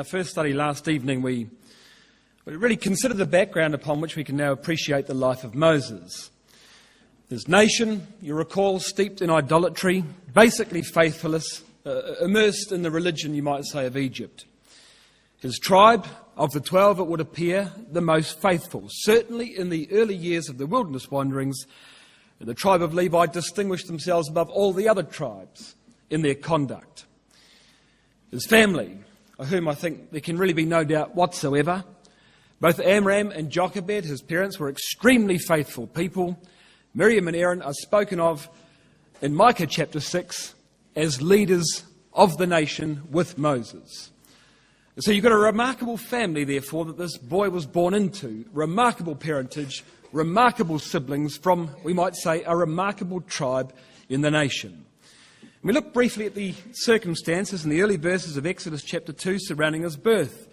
our first study last evening, we really considered the background upon which we can now appreciate the life of Moses. His nation, you recall, steeped in idolatry, basically faithless, immersed in the religion, you might say, of Egypt. His tribe, of the 12, it would appear, the most faithful. Certainly in the early years of the wilderness wanderings, the tribe of Levi distinguished themselves above all the other tribes in their conduct. His family, of whom I think there can really be no doubt whatsoever, both Amram and Jochebed, his parents, were extremely faithful people. Miriam and Aaron are spoken of in Micah chapter 6 as leaders of the nation with Moses. So you've got a remarkable family, therefore, that this boy was born into. Remarkable parentage, remarkable siblings from, we might say, a remarkable tribe in the nation. We look briefly at the circumstances in the early verses of Exodus chapter 2 surrounding his birth.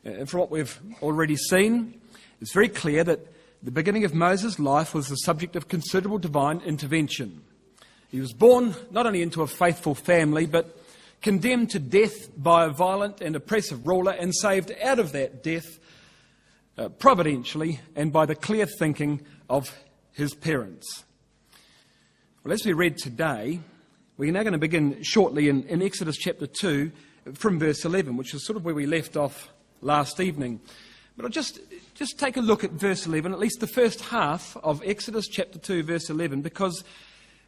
And from what we've already seen, it's very clear that the beginning of Moses' life was the subject of considerable divine intervention. He was born not only into a faithful family, but condemned to death by a violent and oppressive ruler, and saved out of that death providentially and by the clear thinking of his parents. Well, as we read today, we're now going to begin shortly in Exodus chapter 2 from verse 11, which is sort of where we left off last evening. But I'll just take a look at verse 11, at least the first half of Exodus chapter 2, verse 11, because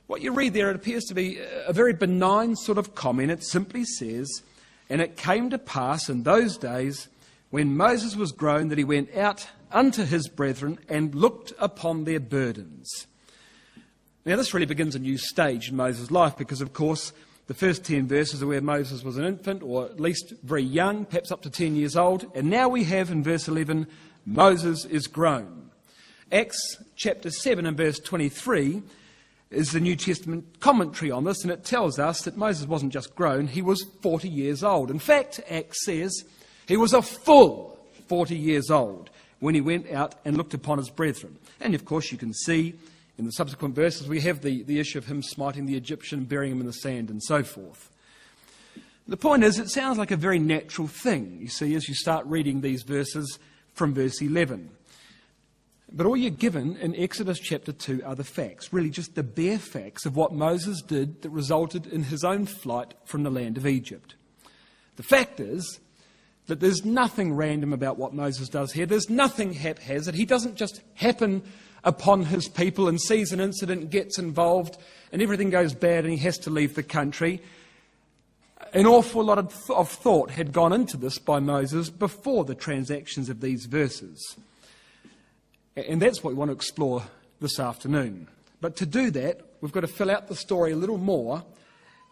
what you read there, it appears to be a very benign sort of comment. It simply says, "And it came to pass in those days when Moses was grown that he went out unto his brethren and looked upon their burdens." Now this really begins a new stage in Moses' life because, of course, the first 10 verses are where Moses was an infant, or at least very young, perhaps up to 10 years old. And now we have in verse 11, Moses is grown. Acts chapter 7 and verse 23 is the New Testament commentary on this, and it tells us that Moses wasn't just grown, he was 40 years old. In fact, Acts says he was a full 40 years old when he went out and looked upon his brethren. And of course you can see in the subsequent verses we have the issue of him smiting the Egyptian, burying him in the sand and so forth. The point is, it sounds like a very natural thing, you see, as you start reading these verses from verse 11. But all you're given in Exodus chapter 2 are the facts, really just the bare facts of what Moses did that resulted in his own flight from the land of Egypt. The fact is that there's nothing random about what Moses does here. There's nothing haphazard. He doesn't just happen upon his people and sees an incident, gets involved, and everything goes bad and he has to leave the country. An awful lot of thought had gone into this by Moses before the transactions of these verses. And that's what we want to explore this afternoon. But to do that, we've got to fill out the story a little more,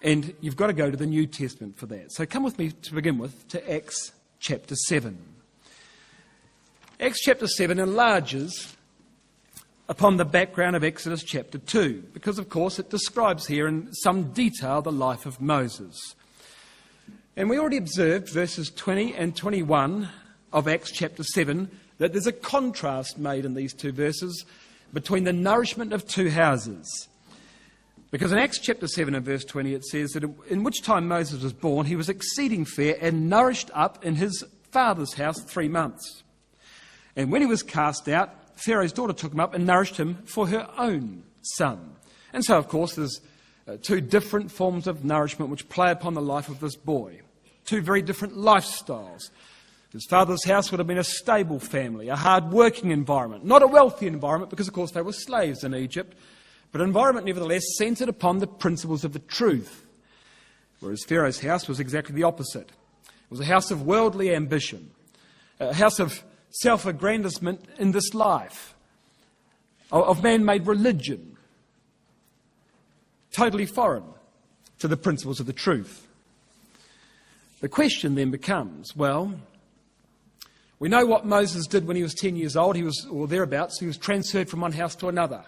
and you've got to go to the New Testament for that. So come with me to begin with to Acts chapter 7. Acts chapter 7 enlarges upon the background of Exodus chapter 2, because of course it describes here in some detail the life of Moses. And we already observed verses 20 and 21 of Acts chapter 7 that there's a contrast made in these two verses between the nourishment of two houses. Because in Acts chapter 7 and verse 20 it says that in which time Moses was born, he was exceeding fair and nourished up in his father's house 3 months. And when he was cast out, Pharaoh's daughter took him up and nourished him for her own son. And so, of course, there's two different forms of nourishment which play upon the life of this boy. Two very different lifestyles. His father's house would have been a stable family, a hard-working environment, not a wealthy environment because, of course, they were slaves in Egypt, but an environment nevertheless centred upon the principles of the truth. Whereas Pharaoh's house was exactly the opposite. It was a house of worldly ambition, a house of self-aggrandizement in this life, of man-made religion, totally foreign to the principles of the truth. The question then becomes, well, we know what Moses did when he was 10 years old, or thereabouts, he was transferred from one house to another.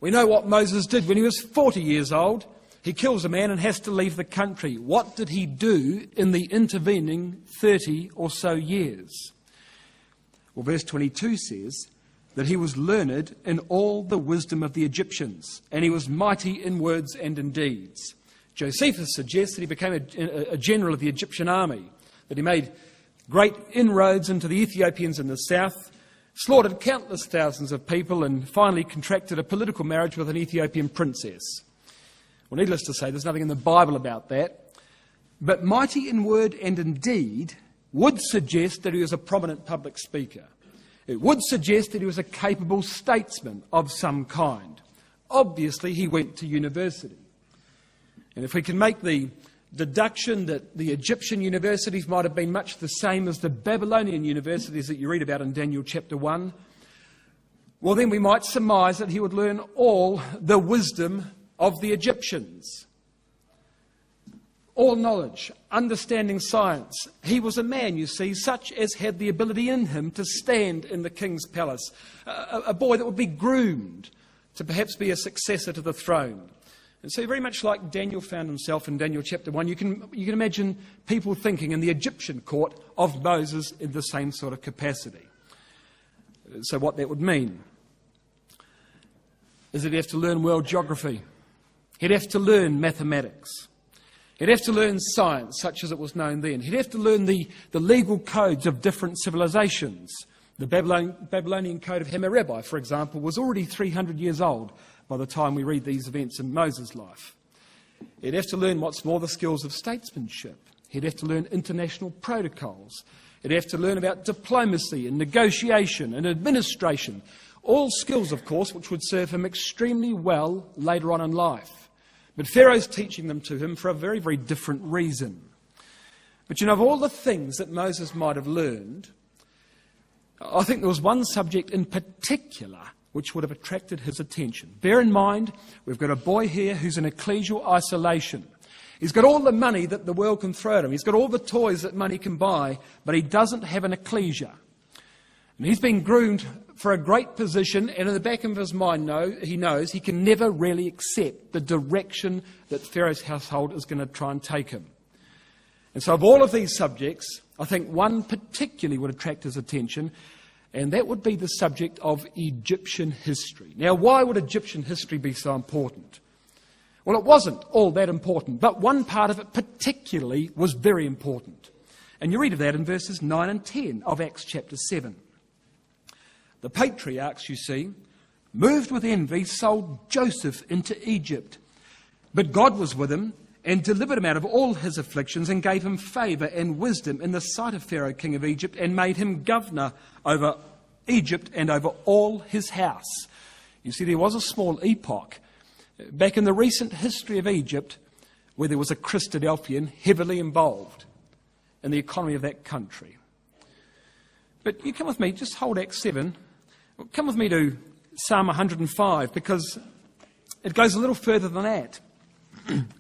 We know what Moses did when he was 40 years old. He kills a man and has to leave the country. What did he do in the intervening 30 or so years? Well, verse 22 says that he was learned in all the wisdom of the Egyptians, and he was mighty in words and in deeds. Josephus suggests that he became a general of the Egyptian army, that he made great inroads into the Ethiopians in the south, slaughtered countless thousands of people, and finally contracted a political marriage with an Ethiopian princess. Well, needless to say, there's nothing in the Bible about that. But mighty in word and in deed would suggest that he was a prominent public speaker. It would suggest that he was a capable statesman of some kind. Obviously, he went to university. And if we can make the deduction that the Egyptian universities might have been much the same as the Babylonian universities that you read about in Daniel chapter 1, well, then we might surmise that he would learn all the wisdom of the Egyptians. All knowledge, understanding science. He was a man, you see, such as had the ability in him to stand in the king's palace. A boy that would be groomed to perhaps be a successor to the throne. And so very much like Daniel found himself in Daniel chapter 1, you can imagine people thinking in the Egyptian court of Moses in the same sort of capacity. So what that would mean is that he'd have to learn world geography. He'd have to learn mathematics. He'd have to learn science, such as it was known then. He'd have to learn the legal codes of different civilizations. The Babylonian Code of Hammurabi, for example, was already 300 years old by the time we read these events in Moses' life. He'd have to learn what's more the skills of statesmanship. He'd have to learn international protocols. He'd have to learn about diplomacy and negotiation and administration. All skills, of course, which would serve him extremely well later on in life. But Pharaoh's teaching them to him for a very, very different reason. But you know, of all the things that Moses might have learned, I think there was one subject in particular which would have attracted his attention. Bear in mind, we've got a boy here who's in ecclesial isolation. He's got all the money that the world can throw at him. He's got all the toys that money can buy, but he doesn't have an ecclesia. And he's been groomed for a great position, and in the back of his mind, he knows he can never really accept the direction that Pharaoh's household is going to try and take him. And so of all of these subjects, I think one particularly would attract his attention, and that would be the subject of Egyptian history. Now, why would Egyptian history be so important? Well, it wasn't all that important, but one part of it particularly was very important. And you read of that in verses 9 and 10 of Acts chapter 7. The patriarchs, you see, moved with envy, sold Joseph into Egypt. But God was with him and delivered him out of all his afflictions and gave him favour and wisdom in the sight of Pharaoh, king of Egypt, and made him governor over Egypt and over all his house. You see, there was a small epoch back in the recent history of Egypt where there was a Christadelphian heavily involved in the economy of that country. But you come with me, just hold Acts 7. Come with me to Psalm 105, because it goes a little further than that.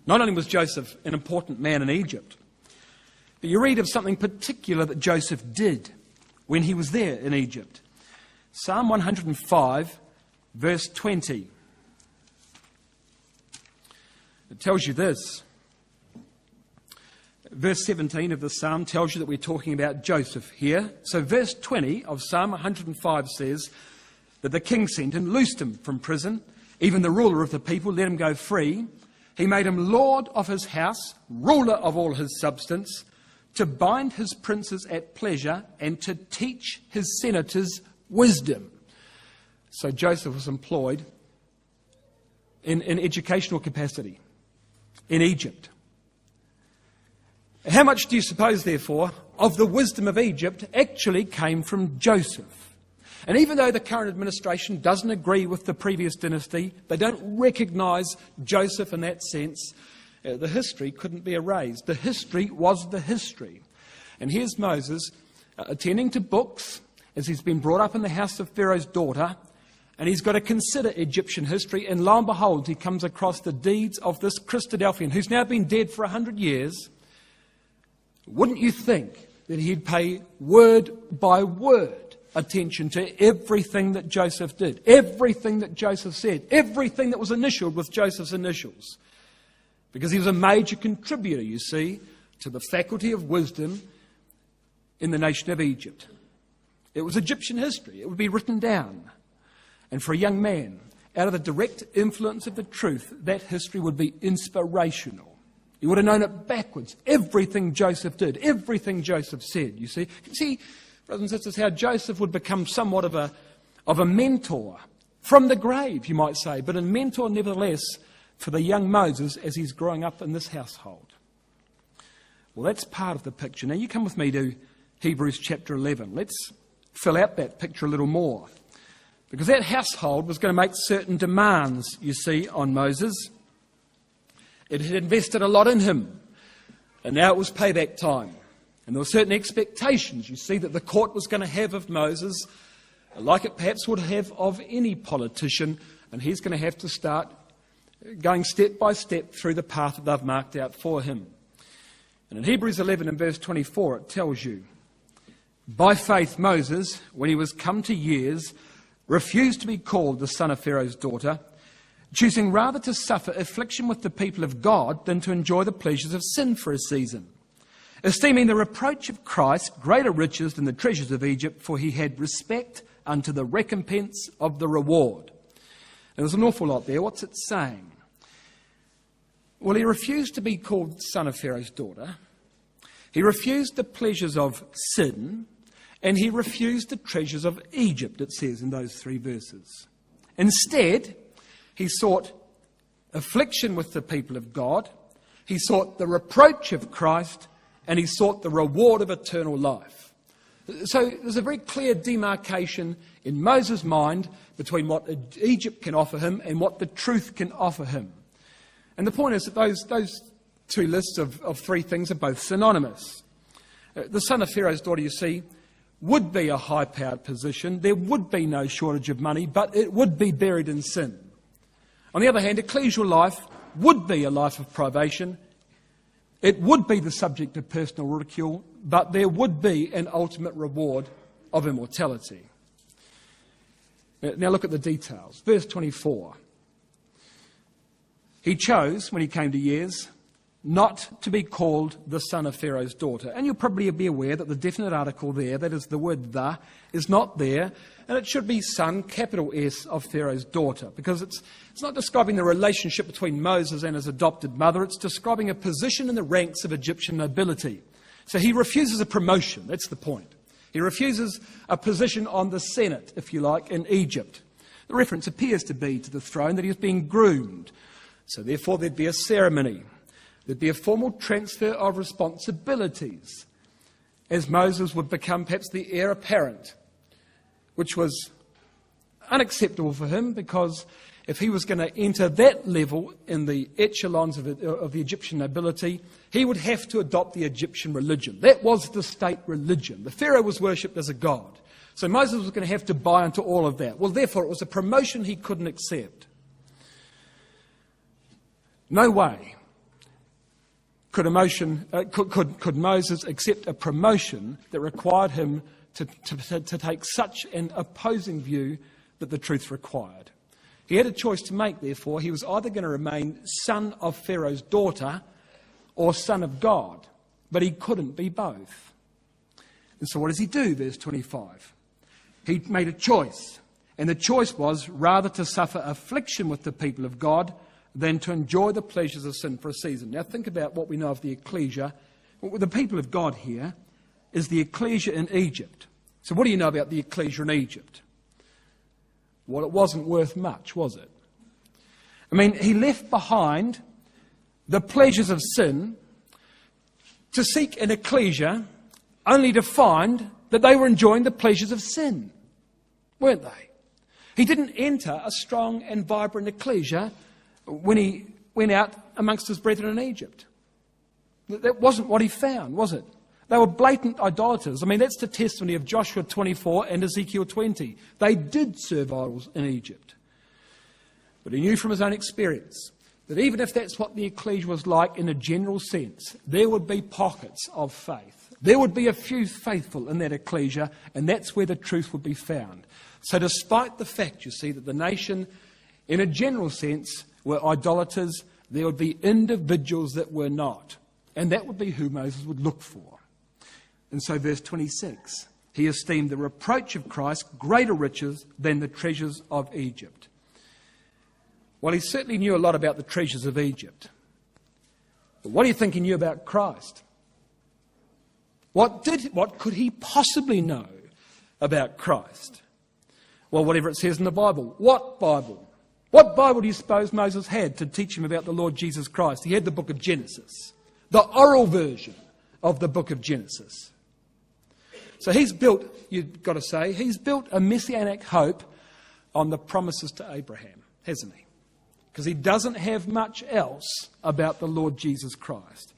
Not only was Joseph an important man in Egypt, but you read of something particular that Joseph did when he was there in Egypt. Psalm 105, verse 20. It tells you this. Verse 17 of the psalm tells you that we're talking about Joseph here. So verse 20 of Psalm 105 says that the king sent him, loosed him from prison, even the ruler of the people, let him go free. He made him lord of his house, ruler of all his substance, to bind his princes at pleasure and to teach his senators wisdom. So Joseph was employed in educational capacity in Egypt. How much do you suppose, therefore, of the wisdom of Egypt actually came from Joseph? And even though the current administration doesn't agree with the previous dynasty, they don't recognise Joseph in that sense, the history couldn't be erased. The history was the history. And here's Moses attending to books as he's been brought up in the house of Pharaoh's daughter, and he's got to consider Egyptian history, and lo and behold, he comes across the deeds of this Christadelphian, who's now been dead for 100 years. Wouldn't you think that he'd pay word by word attention to everything that Joseph did, everything that Joseph said, everything that was initialed with Joseph's initials? Because he was a major contributor, you see, to the faculty of wisdom in the nation of Egypt. It was Egyptian history. It would be written down. And for a young man, out of the direct influence of the truth, that history would be inspirational. He would have known it backwards. Everything Joseph did, everything Joseph said, you see. You can see, brothers and sisters, how Joseph would become somewhat of a mentor from the grave, you might say, but a mentor nevertheless for the young Moses as he's growing up in this household. Well, that's part of the picture. Now, you come with me to Hebrews chapter 11. Let's fill out that picture a little more. Because that household was going to make certain demands, you see, on Moses. It had invested a lot in him. And now it was payback time. And there were certain expectations, you see, that the court was going to have of Moses, like it perhaps would have of any politician. And he's going to have to start going step by step through the path that they've marked out for him. And in Hebrews 11 and verse 24, it tells you, by faith Moses, when he was come to years, refused to be called the son of Pharaoh's daughter, choosing rather to suffer affliction with the people of God than to enjoy the pleasures of sin for a season, esteeming the reproach of Christ greater riches than the treasures of Egypt, for he had respect unto the recompense of the reward. There's an awful lot there. What's it saying? Well, he refused to be called son of Pharaoh's daughter. He refused the pleasures of sin. And he refused the treasures of Egypt, it says in those 3 verses. Instead, he sought affliction with the people of God. He sought the reproach of Christ. And he sought the reward of eternal life. So there's a very clear demarcation in Moses' mind between what Egypt can offer him and what the truth can offer him. And the point is that those 2 lists of 3 things are both synonymous. The son of Pharaoh's daughter, you see, would be a high-powered position. There would be no shortage of money, but it would be buried in sin. On the other hand, ecclesial life would be a life of privation. It would be the subject of personal ridicule, but there would be an ultimate reward of immortality. Now look at the details. Verse 24. He chose, when he came to years, not to be called the son of Pharaoh's daughter. And you'll probably be aware that the definite article there, that is the word the, is not there. And it should be son, capital S, of Pharaoh's daughter. Because it's not describing the relationship between Moses and his adopted mother. It's describing a position in the ranks of Egyptian nobility. So he refuses a promotion. That's the point. He refuses a position on the Senate, if you like, in Egypt. The reference appears to be to the throne that he was being groomed. So therefore there'd be a ceremony. There'd be a formal transfer of responsibilities as Moses would become perhaps the heir apparent, which was unacceptable for him because if he was going to enter that level in the echelons of the Egyptian nobility, he would have to adopt the Egyptian religion. That was the state religion. The Pharaoh was worshipped as a god. So Moses was going to have to buy into all of that. Well, therefore, it was a promotion he couldn't accept. No way could Moses accept a promotion that required him to take such an opposing view that the truth required. He had a choice to make, therefore. He was either going to remain son of Pharaoh's daughter or son of God, but he couldn't be both. And so what does he do, verse 25? He made a choice, and the choice was rather to suffer affliction with the people of God than to enjoy the pleasures of sin for a season. Now think about what we know of the ecclesia. Well, the people of God here is the ecclesia in Egypt. So what do you know about the ecclesia in Egypt? Well, it wasn't worth much, was it? I mean, he left behind the pleasures of sin to seek an ecclesia only to find that they were enjoying the pleasures of sin, weren't they? He didn't enter a strong and vibrant ecclesia when he went out amongst his brethren in Egypt. That wasn't what he found, was it? They were blatant idolaters. I mean, that's the testimony of Joshua 24 and Ezekiel 20. They did serve idols in Egypt. But he knew from his own experience that even if that's what the ecclesia was like in a general sense, there would be pockets of faith. There would be a few faithful in that ecclesia, and that's where the truth would be found. So despite the fact, you see, that the nation, in a general sense, were idolaters, there would be individuals that were not. And that would be who Moses would look for. And so verse 26, he esteemed the reproach of Christ greater riches than the treasures of Egypt. Well, he certainly knew a lot about the treasures of Egypt. But what do you think he knew about Christ? What could he possibly know about Christ? Well, whatever it says in the Bible. What Bible? What Bible do you suppose Moses had to teach him about the Lord Jesus Christ? He had the book of Genesis, the oral version of the book of Genesis. So he's built, you've got to say, he's built a messianic hope on the promises to Abraham, hasn't he? Because he doesn't have much else about the Lord Jesus Christ.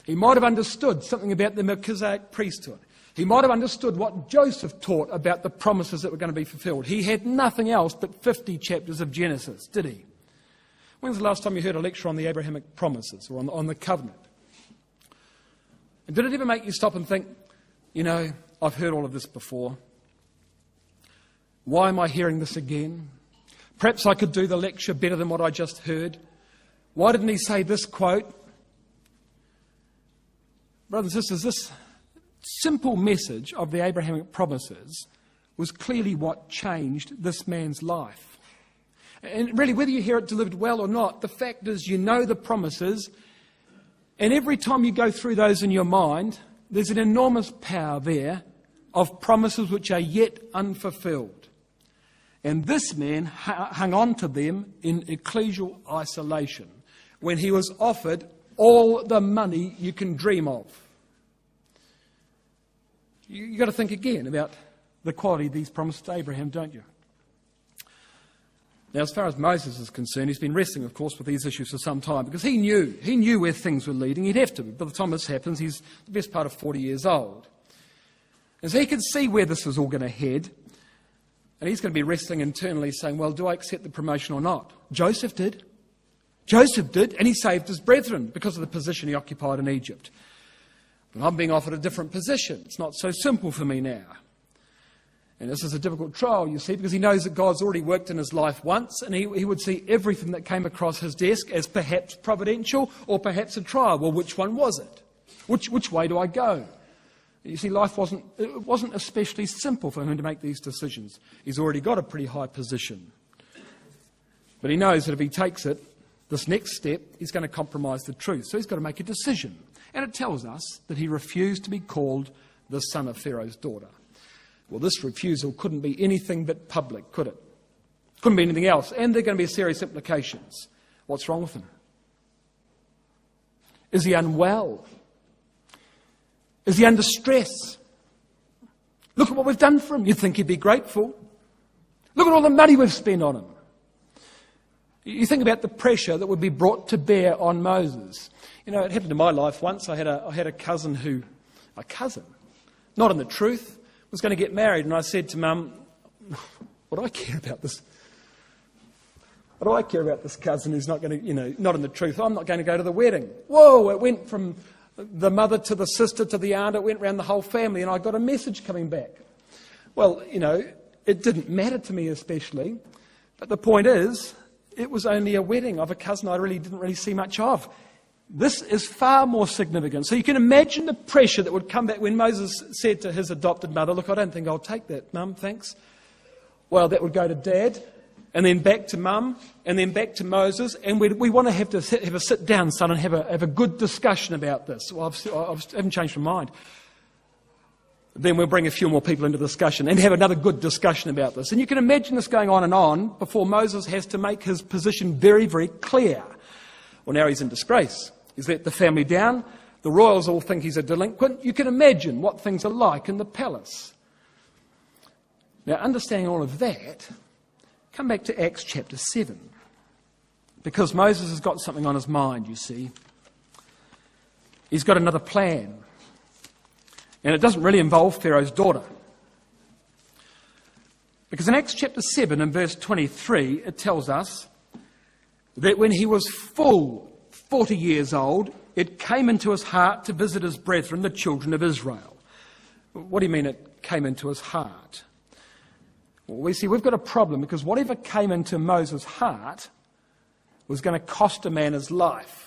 He might have understood something about the Melchizedek priesthood. He might have understood what Joseph taught about the promises that were going to be fulfilled. He had nothing else but 50 chapters of Genesis, did he? When was the last time you heard a lecture on the Abrahamic promises or on the covenant? And did it ever make you stop and think, you know, I've heard all of this before. Why am I hearing this again? Perhaps I could do the lecture better than what I just heard. Why didn't he say this quote? Brothers and sisters, this simple message of the Abrahamic promises was clearly what changed this man's life. And really, whether you hear it delivered well or not, the fact is you know the promises, and every time you go through those in your mind, there's an enormous power there of promises which are yet unfulfilled. And this man hung on to them in ecclesial isolation when he was offered all the money you can dream of. You've got to think again about the quality of these promises to Abraham, don't you? Now, as far as Moses is concerned, he's been wrestling, of course, with these issues for some time because he knew where things were leading. He'd have to. By the time this happens, he's the best part of 40 years old. And so he could see where this was all going to head. And he's going to be wrestling internally saying, well, do I accept the promotion or not? Joseph did. Joseph did, and he saved his brethren because of the position he occupied in Egypt. But I'm being offered a different position. It's not so simple for me now. And this is a difficult trial, you see, because he knows that God's already worked in his life once, and he would see everything that came across his desk as perhaps providential or perhaps a trial. Well, which one was it? Which way do I go? You see, life wasn't especially simple for him to make these decisions. He's already got a pretty high position. But he knows that if he takes it, this next step, he's going to compromise the truth. So he's got to make a decision. And it tells us that he refused to be called the son of Pharaoh's daughter. Well, this refusal couldn't be anything but public, could it? Couldn't be anything else. And there are going to be serious implications. What's wrong with him? Is he unwell? Is he under stress? Look at what we've done for him. You'd think he'd be grateful. Look at all the money we've spent on him. You think about the pressure that would be brought to bear on Moses. You know, it happened in my life once. I had a cousin not in the truth, was going to get married. And I said to Mum, what do I care about this? What do I care about this cousin who's not going to, not in the truth? I'm not going to go to the wedding. Whoa, it went from the mother to the sister to the aunt. It went around the whole family, and I got a message coming back. Well, it didn't matter to me especially. But the point is, it was only a wedding of a cousin I didn't really see much of. This is far more significant. So you can imagine the pressure that would come back when Moses said to his adopted mother, look, I don't think I'll take that, Mum, thanks. Well, that would go to Dad, and then back to Mum, and then back to Moses, and we want to have a sit down, son, and have a good discussion about this. Well, I haven't changed my mind. Then we'll bring a few more people into the discussion and have another good discussion about this. And you can imagine this going on and on before Moses has to make his position very, very clear. Well, now he's in disgrace. He's let the family down. The royals all think he's a delinquent. You can imagine what things are like in the palace. Now, understanding all of that, come back to Acts chapter 7. Because Moses has got something on his mind, you see. He's got another plan. And it doesn't really involve Pharaoh's daughter. Because in Acts chapter 7 and verse 23, it tells us that when he was full 40 years old, it came into his heart to visit his brethren, the children of Israel. What do you mean it came into his heart? Well, we see we've got a problem because whatever came into Moses' heart was going to cost a man his life.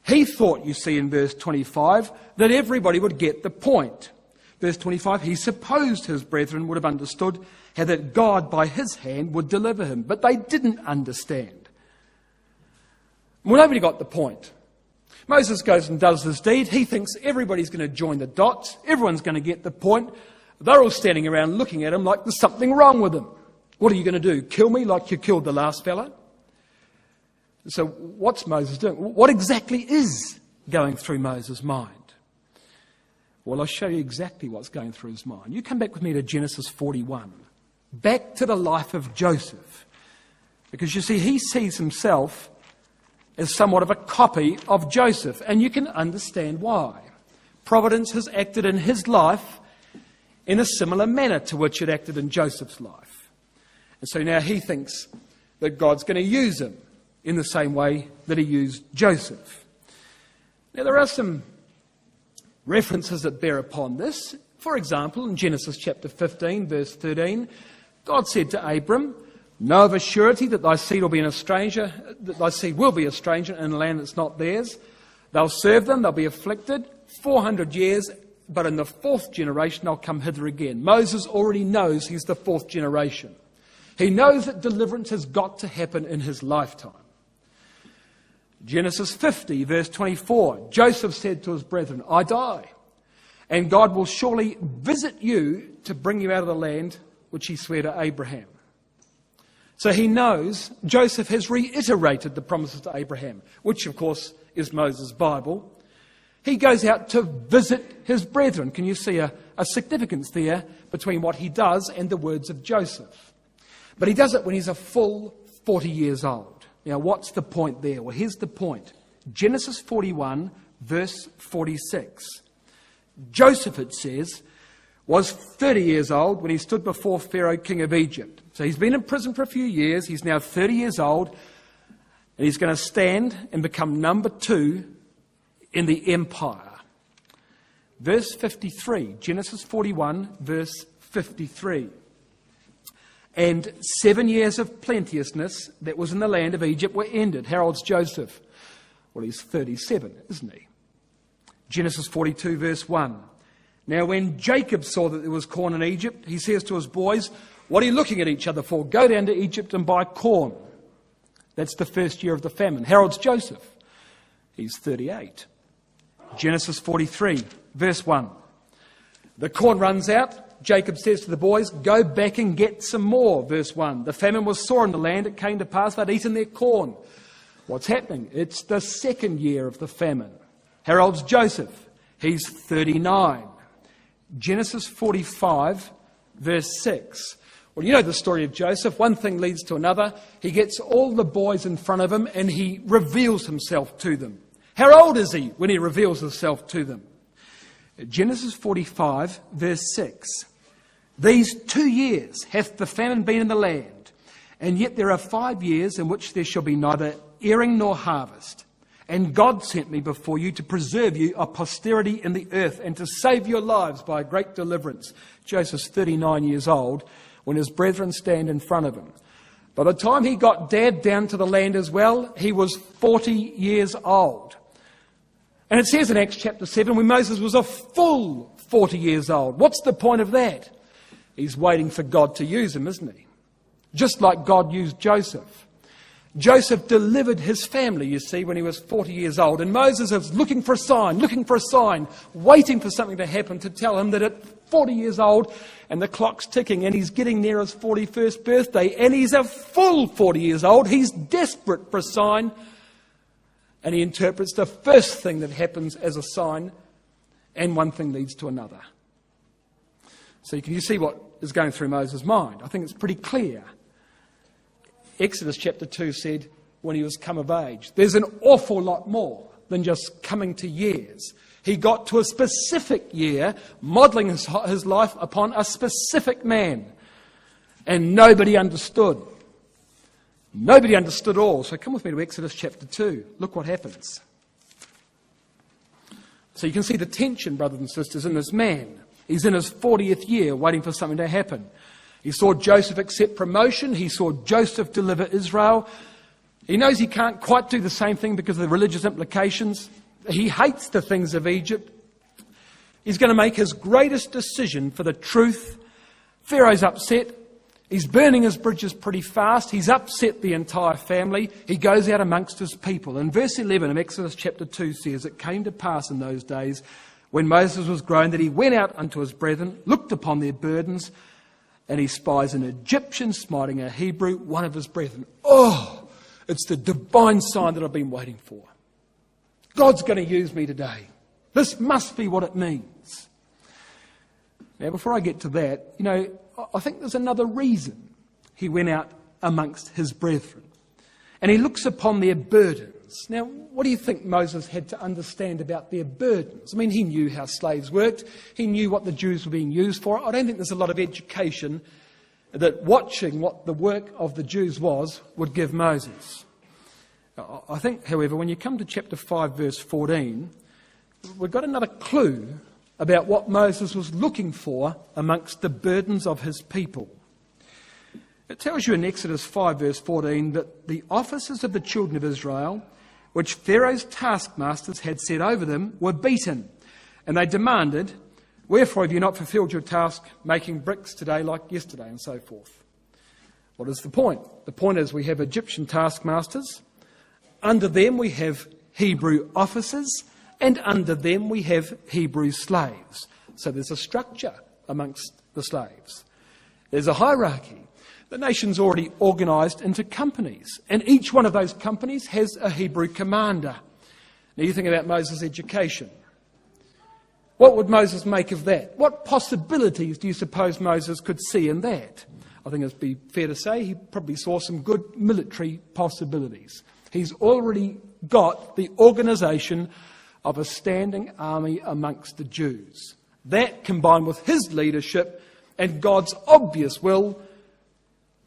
He thought, you see in verse 25, that everybody would get the point. Verse 25, he supposed his brethren would have understood how that God by his hand would deliver him. But they didn't understand. Well, nobody got the point. Moses goes and does this deed. He thinks everybody's going to join the dots. Everyone's going to get the point. They're all standing around looking at him like there's something wrong with him. What are you going to do? Kill me like you killed the last fella? So what's Moses doing? What exactly is going through Moses' mind? Well, I'll show you exactly what's going through his mind. You come back with me to Genesis 41. Back to the life of Joseph. Because you see, he sees himself as somewhat of a copy of Joseph. And you can understand why. Providence has acted in his life in a similar manner to which it acted in Joseph's life. And so now he thinks that God's going to use him in the same way that he used Joseph. Now there are some references that bear upon this. For example, in Genesis chapter 15, verse 13, God said to Abram, "Know of a surety that thy seed will be a stranger in a land that's not theirs. They'll serve them, they'll be afflicted 400 years, but in the fourth generation they'll come hither again." Moses already knows he's the fourth generation. He knows that deliverance has got to happen in his lifetime. Genesis 50, verse 24, Joseph said to his brethren, "I die, and God will surely visit you to bring you out of the land which he swore to Abraham." So he knows Joseph has reiterated the promises to Abraham, which of course is Moses' Bible. He goes out to visit his brethren. Can you see a significance there between what he does and the words of Joseph? But he does it when he's a full 40 years old. Now, what's the point there? Well, here's the point. Genesis 41, verse 46. Joseph, it says, was 30 years old when he stood before Pharaoh, king of Egypt. So he's been in prison for a few years. He's now 30 years old. And he's going to stand and become number 2 in the empire. Verse 53, Genesis 41, verse 53. "And 7 years of plenteousness that was in the land of Egypt were ended." Herald's Joseph. Well, he's 37, isn't he? Genesis 42, verse 1. "Now when Jacob saw that there was corn in Egypt, he says to his boys, 'What are you looking at each other for? Go down to Egypt and buy corn.'" That's the first year of the famine. Herald's Joseph. He's 38. Genesis 43, verse 1. "The corn runs out. Jacob says to the boys, 'Go back and get some more.' Verse 1. "The famine was sore in the land. It came to pass they'd eaten their corn." What's happening? It's the second year of the famine. Herald's Joseph. He's 39. Genesis 45, verse 6. Well, you know the story of Joseph. One thing leads to another. He gets all the boys in front of him and he reveals himself to them. How old is he when he reveals himself to them? Genesis 45, verse 6. "These 2 years hath the famine been in the land, and yet there are 5 years in which there shall be neither earing nor harvest. And God sent me before you to preserve you a posterity in the earth and to save your lives by a great deliverance." Joseph's 39 years old when his brethren stand in front of him. By the time he got Dad down to the land as well, he was 40 years old. And it says in Acts chapter 7, when Moses was a full 40 years old. What's the point of that? He's waiting for God to use him, isn't he? Just like God used Joseph. Joseph delivered his family, you see, when he was 40 years old. And Moses is looking for a sign, waiting for something to happen to tell him that at 40 years old, and the clock's ticking, and he's getting near his 41st birthday, and he's a full 40 years old. He's desperate for a sign. And he interprets the first thing that happens as a sign, and one thing leads to another. So can you see what is going through Moses' mind? I think it's pretty clear. Exodus chapter 2 said, when he was come of age. There's an awful lot more than just coming to years. He got to a specific year, modelling his life upon a specific man. And nobody understood. Nobody understood all. So come with me to Exodus chapter 2. Look what happens. So you can see the tension, brothers and sisters, in this man. He's in his 40th year waiting for something to happen. He saw Joseph accept promotion. He saw Joseph deliver Israel. He knows he can't quite do the same thing because of the religious implications. He hates the things of Egypt. He's going to make his greatest decision for the truth. Pharaoh's upset. He's burning his bridges pretty fast. He's upset the entire family. He goes out amongst his people. And verse 11 of Exodus chapter 2 says, "It came to pass in those days when Moses was grown that he went out unto his brethren, looked upon their burdens, and he spies an Egyptian smiting a Hebrew, one of his brethren." Oh, it's the divine sign that I've been waiting for. God's going to use me today. This must be what it means. Now, before I get to that, I think there's another reason he went out amongst his brethren. And he looks upon their burdens. Now, what do you think Moses had to understand about their burdens? I mean, he knew how slaves worked. He knew what the Jews were being used for. I don't think there's a lot of education that watching what the work of the Jews was would give Moses. I think, however, when you come to chapter 5, verse 14, we've got another clue about what Moses was looking for amongst the burdens of his people. It tells you in Exodus 5 verse 14 that the officers of the children of Israel, which Pharaoh's taskmasters had set over them, were beaten. And they demanded, "Wherefore have you not fulfilled your task, making bricks today like yesterday?" and so forth. What is the point? The point is we have Egyptian taskmasters. Under them we have Hebrew officers. And under them we have Hebrew slaves. So there's a structure amongst the slaves. There's a hierarchy. The nation's already organised into companies. And each one of those companies has a Hebrew commander. Now you think about Moses' education. What would Moses make of that? What possibilities do you suppose Moses could see in that? I think it'd be fair to say he probably saw some good military possibilities. He's already got the organisation of a standing army amongst the Jews. That, combined with his leadership and God's obvious will,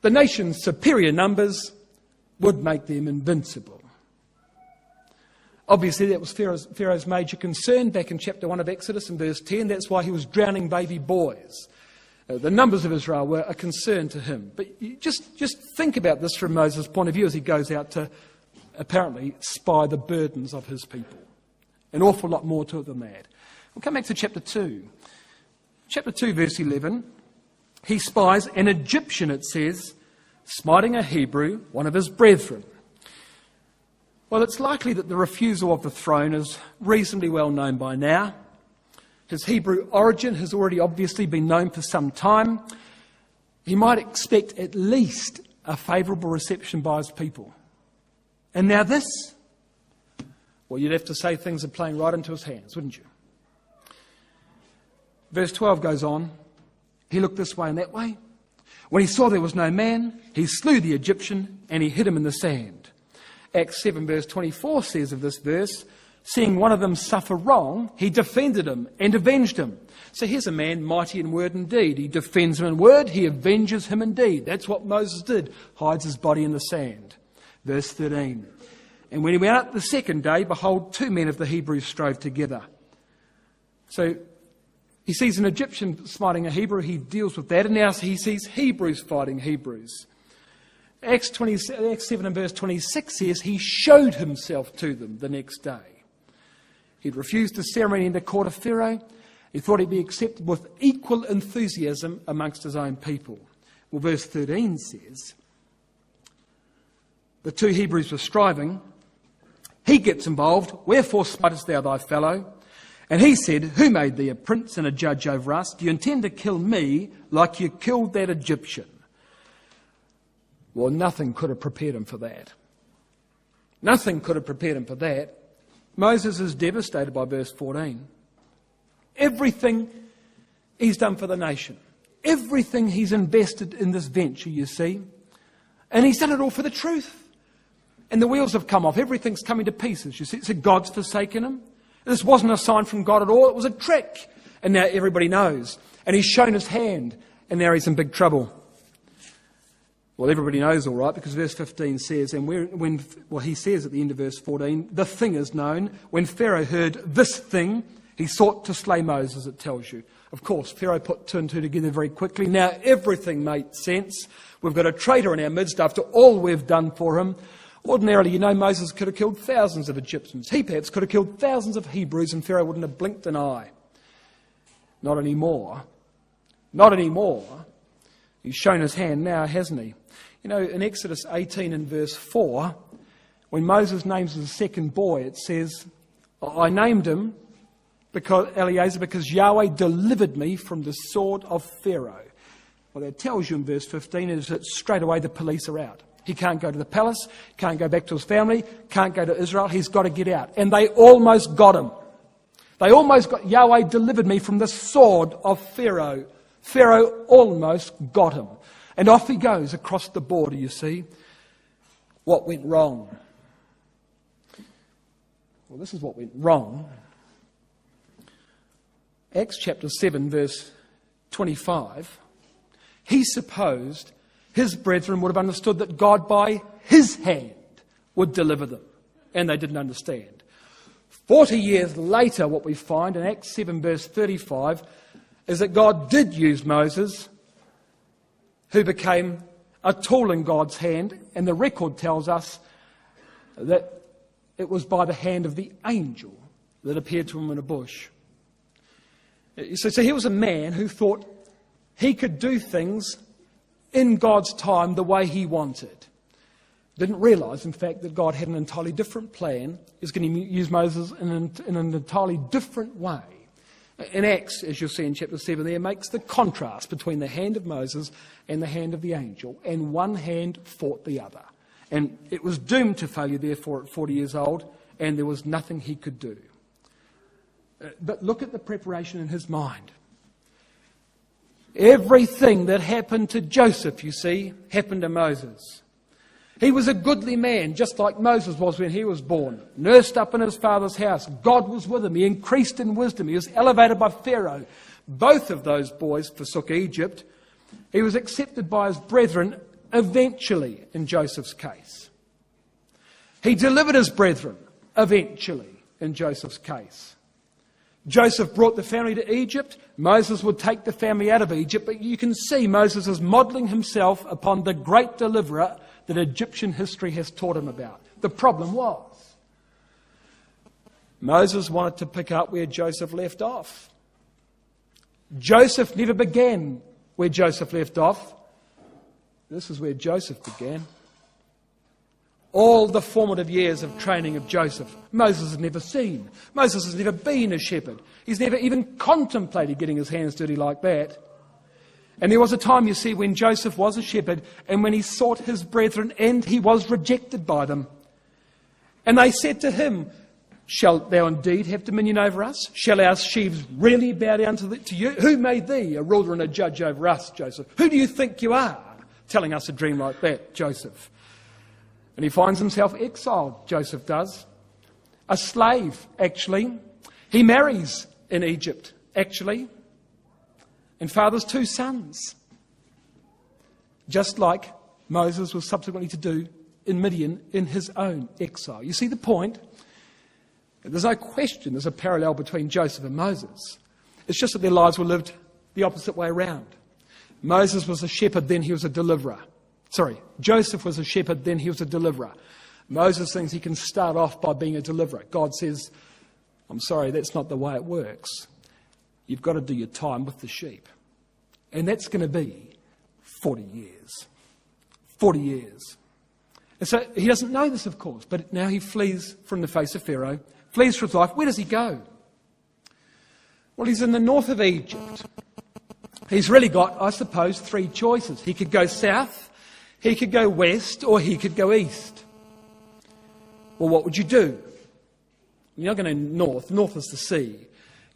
the nation's superior numbers would make them invincible. Obviously, that was Pharaoh's major concern back in chapter 1 of Exodus and verse 10. That's why he was drowning baby boys. The numbers of Israel were a concern to him. But you just think about this from Moses' point of view as he goes out to apparently spy the burdens of his people. An awful lot more to it than that. We'll come back to chapter 2. Chapter 2, verse 11. He spies an Egyptian, it says, smiting a Hebrew, one of his brethren. Well, it's likely that the refusal of the throne is reasonably well known by now. His Hebrew origin has already obviously been known for some time. He might expect at least a favourable reception by his people. And now this? Well, you'd have to say things are playing right into his hands, wouldn't you? Verse 12 goes on. He looked this way and that way. When he saw there was no man, he slew the Egyptian and he hid him in the sand. Acts 7 verse 24 says of this verse, seeing one of them suffer wrong, he defended him and avenged him. So here's a man mighty in word and deed. He defends him in word, he avenges him in deed. That's what Moses did, hides his body in the sand. Verse 13. And when he went out the second day, behold, 2 men of the Hebrews strove together. So he sees an Egyptian smiting a Hebrew, he deals with that, and now he sees Hebrews fighting Hebrews. Acts 7 and verse 26 says he showed himself to them the next day. He'd refused the ceremony in the court of Pharaoh. He thought he'd be accepted with equal enthusiasm amongst his own people. Well, verse 13 says, the 2 Hebrews were striving. He gets involved. Wherefore smitest thou thy fellow? And he said, who made thee a prince and a judge over us? Do you intend to kill me like you killed that Egyptian? Well, nothing could have prepared him for that. Nothing could have prepared him for that. Moses is devastated by verse 14. Everything he's done for the nation. Everything he's invested in this venture, you see. And he's done it all for the truth. And the wheels have come off. Everything's coming to pieces, you see. So God's forsaken him. This wasn't a sign from God at all. It was a trick. And now everybody knows. And he's shown his hand. And now he's in big trouble. Well, everybody knows all right, because verse 15 says, and he says at the end of verse 14, the thing is known. When Pharaoh heard this thing, he sought to slay Moses, it tells you. Of course, Pharaoh put 2 and 2 together very quickly. Now everything made sense. We've got a traitor in our midst after all we've done for him. Ordinarily, Moses could have killed thousands of Egyptians. He perhaps could have killed thousands of Hebrews and Pharaoh wouldn't have blinked an eye. Not anymore. Not anymore. He's shown his hand now, hasn't he? You know, in Exodus 18 and verse 4, when Moses names his second boy, it says, I named him Eleazar because Yahweh delivered me from the sword of Pharaoh. Well, that tells you in verse 15 is that straight away the police are out. He can't go to the palace, can't go back to his family, can't go to Israel. He's got to get out. And they almost got him. Yahweh delivered me from the sword of Pharaoh. Pharaoh almost got him. And off he goes across the border, you see. What went wrong? Well, this is what went wrong. Acts chapter 7, verse 25. He supposed his brethren would have understood that God by his hand would deliver them. And they didn't understand. 40 years later, what we find in Acts 7, verse 35, is that God did use Moses, who became a tool in God's hand. And the record tells us that it was by the hand of the angel that appeared to him in a bush. So he was a man who thought he could do things in God's time the way he wanted. Didn't realise, in fact, that God had an entirely different plan. He was going to use Moses in an entirely different way. In Acts, as you'll see in chapter 7, there makes the contrast between the hand of Moses and the hand of the angel, and one hand fought the other. And it was doomed to failure, therefore, at 40 years old, and there was nothing he could do. But look at the preparation in his mind. Everything that happened to Joseph, you see, happened to Moses. He was a goodly man, just like Moses was when he was born. Nursed up in his father's house. God was with him. He increased in wisdom. He was elevated by Pharaoh. Both of those boys forsook Egypt. He was accepted by his brethren eventually, in Joseph's case. He delivered his brethren eventually, in Joseph's case. Joseph brought the family to Egypt. Moses would take the family out of Egypt. But you can see Moses is modelling himself upon the great deliverer that Egyptian history has taught him about. The problem was, Moses wanted to pick up where Joseph left off. Joseph never began where Joseph left off. This is where Joseph began. All the formative years of training of Joseph, Moses has never seen. Moses has never been a shepherd. He's never even contemplated getting his hands dirty like that. And there was a time, you see, when Joseph was a shepherd and when he sought his brethren and he was rejected by them. And they said to him, shall thou indeed have dominion over us? Shall our sheaves really bow down to you? Who made thee a ruler and a judge over us, Joseph? Who do you think you are, telling us a dream like that, Joseph? And he finds himself exiled, Joseph does. A slave, actually. He marries in Egypt, actually. And fathers 2 sons. Just like Moses was subsequently to do in Midian in his own exile. You see the point? There's no question there's a parallel between Joseph and Moses. It's just that their lives were lived the opposite way around. Moses was a shepherd, then he was a deliverer. Joseph was a shepherd, then he was a deliverer. Moses thinks he can start off by being a deliverer. God says, I'm sorry, that's not the way it works. You've got to do your time with the sheep. And that's going to be 40 years. 40 years. And so he doesn't know this, of course, but now he flees from the face of Pharaoh, flees for his life. Where does he go? Well, he's in the north of Egypt. He's really got, I suppose, 3 choices. He could go south, he could go west, or he could go east. Well, what would you do? You're not going to north. North is the sea.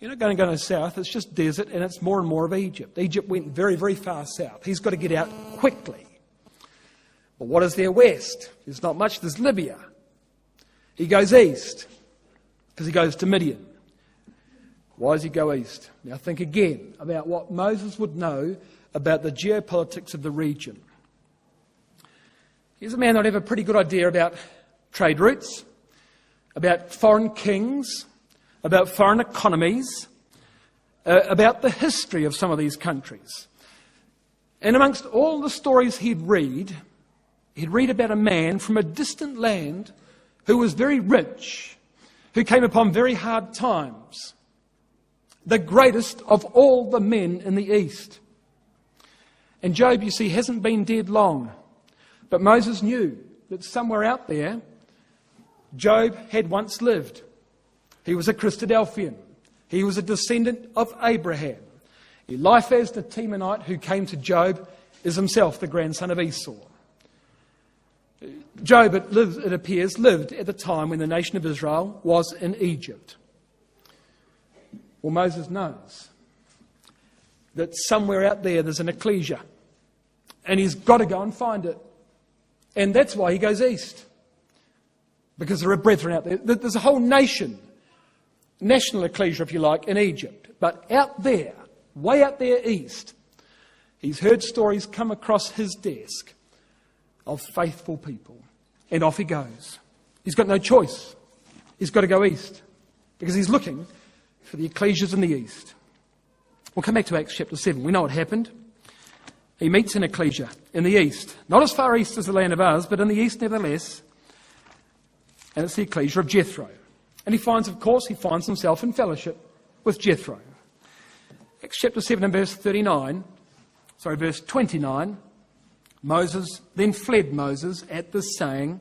You're not going to go south. It's just desert, and it's more and more of Egypt. Egypt went very, very far south. He's got to get out quickly. Well, what is there west? There's not much. There's Libya. He goes east because he goes to Midian. Why does he go east? Now think again about what Moses would know about the geopolitics of the region. He's a man that would have a pretty good idea about trade routes, about foreign kings, about foreign economies, about the history of some of these countries. And amongst all the stories he'd read about a man from a distant land who was very rich, who came upon very hard times, the greatest of all the men in the East. And Job, you see, hasn't been dead long. But Moses knew that somewhere out there, Job had once lived. He was a Christadelphian. He was a descendant of Abraham. Eliphaz the Temanite, who came to Job, is himself the grandson of Esau. Job, it appears, lived at the time when the nation of Israel was in Egypt. Well, Moses knows that somewhere out there's an ecclesia, and he's got to go and find it. And that's why he goes east, because there are brethren out there. There's a whole nation, national ecclesia, if you like, in Egypt. But out there, way out there east, he's heard stories come across his desk of faithful people. And off he goes. He's got no choice. He's got to go east, because he's looking for the ecclesias in the east. We'll come back to Acts chapter 7. We know what happened. He meets an ecclesia in the east. Not as far east as the land of Uz, but in the east nevertheless. And it's the ecclesia of Jethro. And he finds himself in fellowship with Jethro. Acts chapter 7 and verse 29. Then fled Moses at this saying,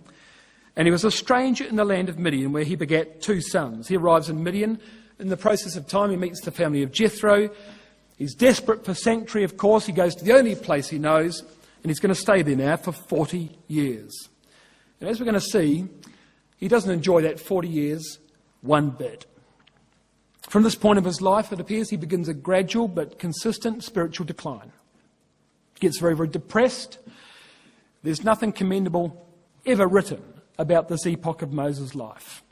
and he was a stranger in the land of Midian, where he begat 2 sons. He arrives in Midian. In the process of time, he meets the family of Jethro. He's desperate for sanctuary, of course. He goes to the only place he knows, and he's going to stay there now for 40 years. And as we're going to see, he doesn't enjoy that 40 years one bit. From this point of his life, it appears he begins a gradual but consistent spiritual decline. He gets very, very depressed. There's nothing commendable ever written about this epoch of Moses' life.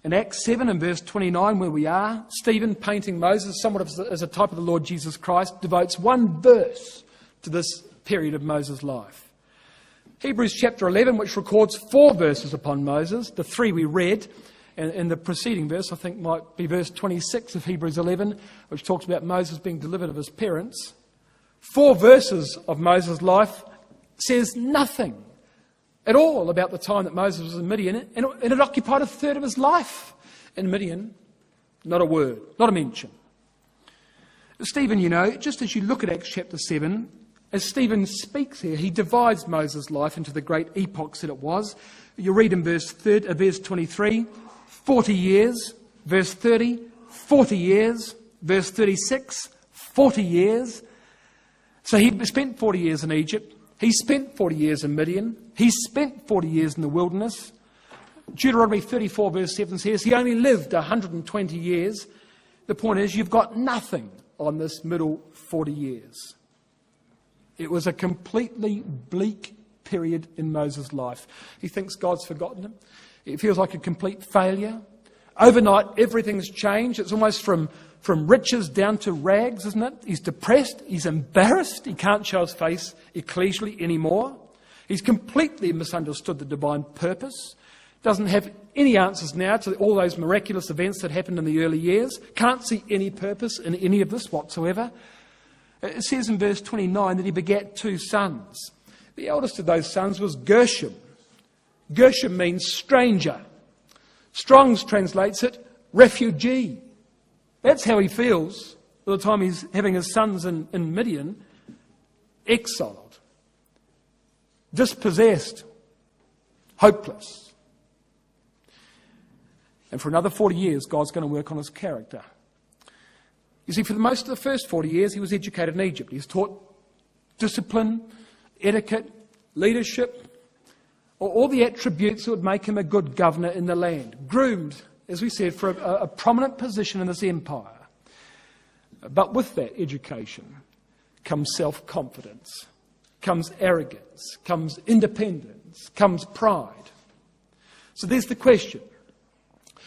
In Acts 7 and verse 29, where we are, Stephen, painting Moses somewhat as a type of the Lord Jesus Christ, devotes 1 verse to this period of Moses' life. Hebrews chapter 11, which records 4 verses upon Moses, the 3 we read, and the preceding verse, I think, might be verse 26 of Hebrews 11, which talks about Moses being delivered of his parents. 4 verses of Moses' life says nothing at all about the time that Moses was in Midian, and it occupied 1/3 of his life in Midian. Not a word, not a mention. Stephen, just as you look at Acts chapter 7, as Stephen speaks here, he divides Moses' life into the great epochs that it was. You read in verse 23, 40 years, verse 30, 40 years, verse 36, 40 years. So he spent 40 years in Egypt. He spent 40 years in Midian. He spent 40 years in the wilderness. Deuteronomy 34 verse 7 says he only lived 120 years. The point is, you've got nothing on this middle 40 years. It was a completely bleak period in Moses' life. He thinks God's forgotten him. It feels like a complete failure. Overnight, everything's changed. It's almost from riches down to rags, isn't it? He's depressed. He's embarrassed. He can't show his face ecclesially anymore. He's completely misunderstood the divine purpose. Doesn't have any answers now to all those miraculous events that happened in the early years. Can't see any purpose in any of this whatsoever. It says in verse 29 that he begat 2 sons. The eldest of those sons was Gershom. Gershom means stranger. Strong's translates it refugee. That's how he feels by the time he's having his sons in Midian, exiled, dispossessed, hopeless. And for another 40 years, God's going to work on his character. You see, for most of the first 40 years, he was educated in Egypt. He was taught discipline, etiquette, leadership, or all the attributes that would make him a good governor in the land. Groomed, as we said, for a prominent position in this empire. But with that education comes self-confidence, comes arrogance, comes independence, comes pride. So there's the question.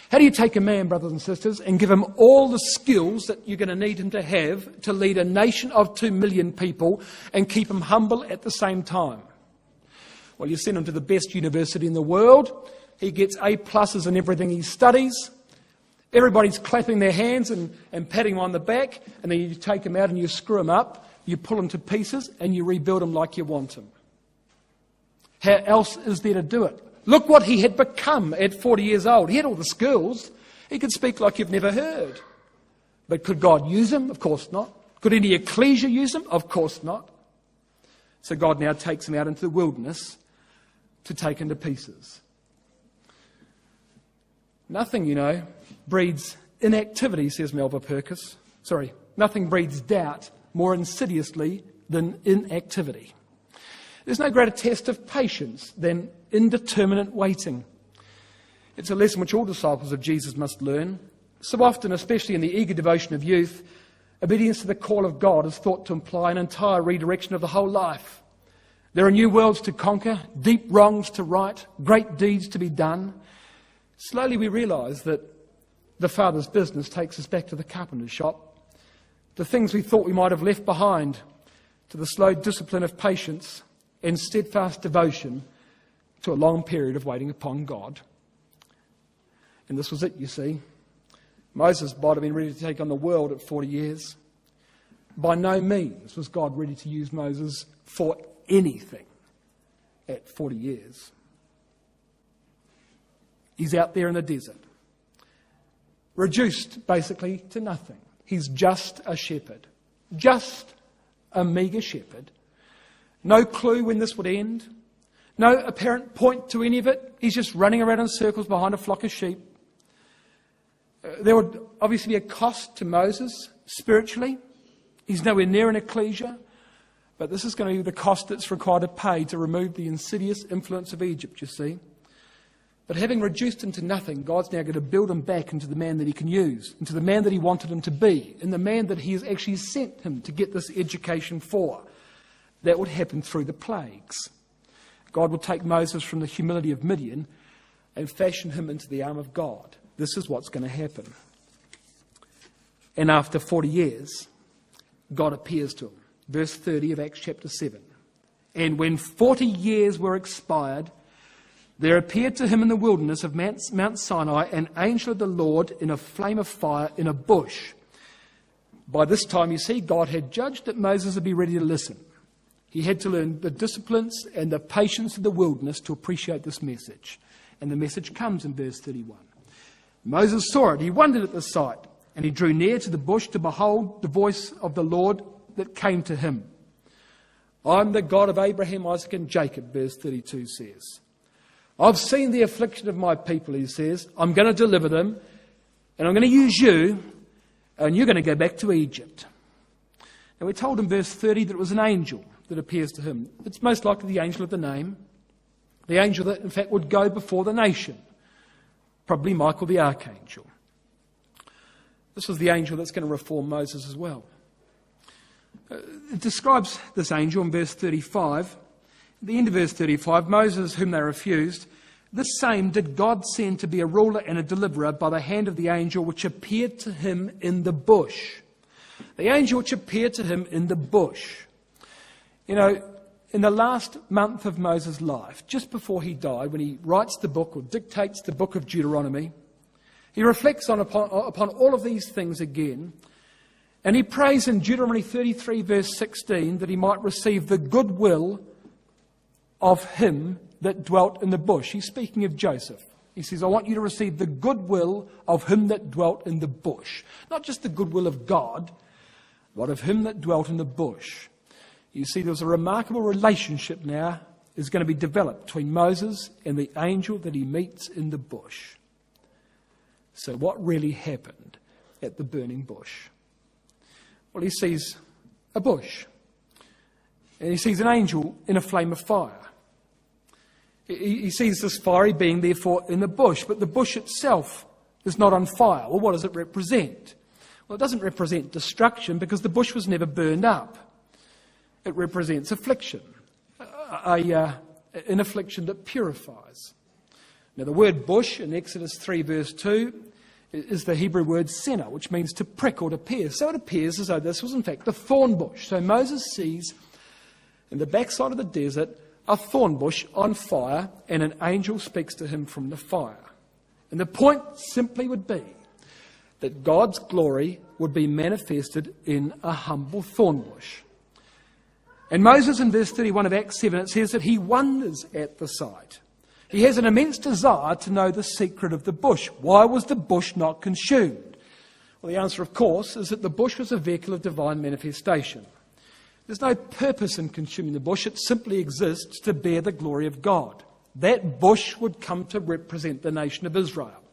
How do you take a man, brothers and sisters, and give him all the skills that you're going to need him to have to lead a nation of 2 million people and keep him humble at the same time? Well, you send him to the best university in the world. He gets A+ in everything he studies. Everybody's clapping their hands and patting him on the back. And then you take him out and you screw him up. You pull him to pieces and you rebuild him like you want him. How else is there to do it? Look what he had become at 40 years old. He had all the skills. He could speak like you've never heard. But could God use him? Of course not. Could any ecclesia use him? Of course not. So God now takes him out into the wilderness to take him to pieces. Nothing, breeds inactivity, says Melba Purkis. Nothing breeds doubt more insidiously than inactivity. There's no greater test of patience than indeterminate waiting. It's a lesson which all disciples of Jesus must learn. So often, especially in the eager devotion of youth, obedience to the call of God is thought to imply an entire redirection of the whole life. There are new worlds to conquer, deep wrongs to right, great deeds to be done. Slowly we realise that the Father's business takes us back to the carpenter's shop, the things we thought we might have left behind, to the slow discipline of patience and steadfast devotion to a long period of waiting upon God. And this was it, you see. Moses might have been ready to take on the world at 40 years. By no means was God ready to use Moses for anything at 40 years. He's out there in the desert, reduced basically to nothing. He's just a shepherd, just a meagre shepherd. No clue when this would end, no apparent point to any of it. He's just running around in circles behind a flock of sheep. There would obviously be a cost to Moses spiritually. He's nowhere near an ecclesia. But this is going to be the cost that's required to pay to remove the insidious influence of Egypt, you see. But having reduced him to nothing, God's now going to build him back into the man that he can use, into the man that he wanted him to be, and the man that he has actually sent him to get this education for. That would happen through the plagues. God will take Moses from the humility of Midian and fashion him into the arm of God. This is what's going to happen. And after 40 years, God appears to him. Verse 30 of Acts chapter 7. And when 40 years were expired, there appeared to him in the wilderness of Mount Sinai an angel of the Lord in a flame of fire in a bush. By this time, you see, God had judged that Moses would be ready to listen. He had to learn the disciplines and the patience of the wilderness to appreciate this message. And the message comes in verse 31. Moses saw it, he wondered at the sight, and he drew near to the bush to behold the voice of the Lord that came to him. I'm the God of Abraham, Isaac and Jacob, verse 32 says. I've seen the affliction of my people, he says. I'm going to deliver them, and I'm going to use you, and you're going to go back to Egypt. And we're told in verse 30 that it was an angel that appears to him. It's most likely the angel of the name, the angel that in fact would go before the nation. Probably Michael the archangel. This was the angel that's going to reform Moses as well. It describes this angel in verse 35. At the end of verse 35, Moses, whom they refused, this same did God send to be a ruler and a deliverer by the hand of the angel which appeared to him in the bush. The angel which appeared to him in the bush. In the last month of Moses' life, just before he died, when he writes the book or dictates the book of Deuteronomy, he reflects upon all of these things again, and he prays in Deuteronomy 33 verse 16 that he might receive the goodwill of him that dwelt in the bush. He's speaking of Joseph. He says, I want you to receive the goodwill of him that dwelt in the bush. Not just the goodwill of God, but of him that dwelt in the bush. You see, there's a remarkable relationship now is going to be developed between Moses and the angel that he meets in the bush. So what really happened at the burning bush? Well, he sees a bush. And he sees an angel in a flame of fire. He sees this fiery being, therefore, in the bush. But the bush itself is not on fire. Well, what does it represent? Well, it doesn't represent destruction because the bush was never burned up. It represents affliction, an affliction that purifies. Now, the word bush in Exodus 3 verse 2 is the Hebrew word senna, which means to prick or to pierce. So it appears as though this was in fact a thorn bush. So Moses sees in the backside of the desert a thorn bush on fire, and an angel speaks to him from the fire. And the point simply would be that God's glory would be manifested in a humble thorn bush. And Moses, in verse 31 of Acts 7, it says that he wonders at the sight. He has an immense desire to know the secret of the bush. Why was the bush not consumed? Well, the answer, of course, is that the bush was a vehicle of divine manifestation. There's no purpose in consuming the bush. It simply exists to bear the glory of God. That bush would come to represent the nation of Israel.